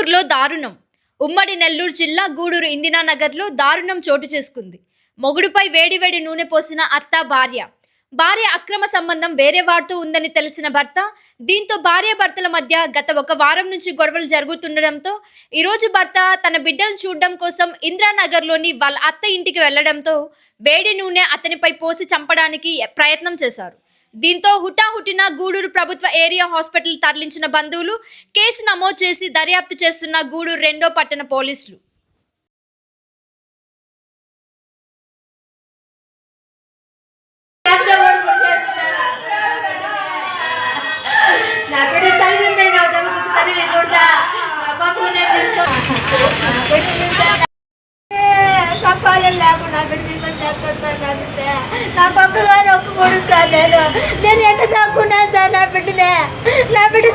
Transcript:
గూడూరులో దారుణం. ఉమ్మడి నెల్లూరు జిల్లా గూడూరు ఇందిరానగర్లో దారుణం చోటు చేసుకుంది. మొగుడుపై వేడివేడి నూనె పోసిన అత్త భార్య. భార్య అక్రమ సంబంధం వేరే వాడితో ఉందని తెలిసిన భర్త. దీంతో భార్యాభర్తల మధ్య గత ఒక వారం నుంచి గొడవలు జరుగుతుండడంతో ఈరోజు భర్త తన బిడ్డలను చూడడం కోసం ఇందిరానగర్లోని వాళ్ళ అత్త ఇంటికి వెళ్లడంతో వేడి నూనె అతనిపై పోసి చంపడానికి ప్రయత్నం చేశారు. దీంతో హుటాహుటిన గూడూరు ప్రభుత్వ ఏరియా హాస్పిటల్ తరలించిన బంధువులు కేసు నమోదు చేసి దర్యాప్తు చేస్తున్న గూడూరు 2వ పట్టణ పోలీసులు. లేకుండా నా పక్కగానే ఒప్పుకోడు సార్. నేను ఎట్ట తక్కున్నాను సార్. నా బిడ్డ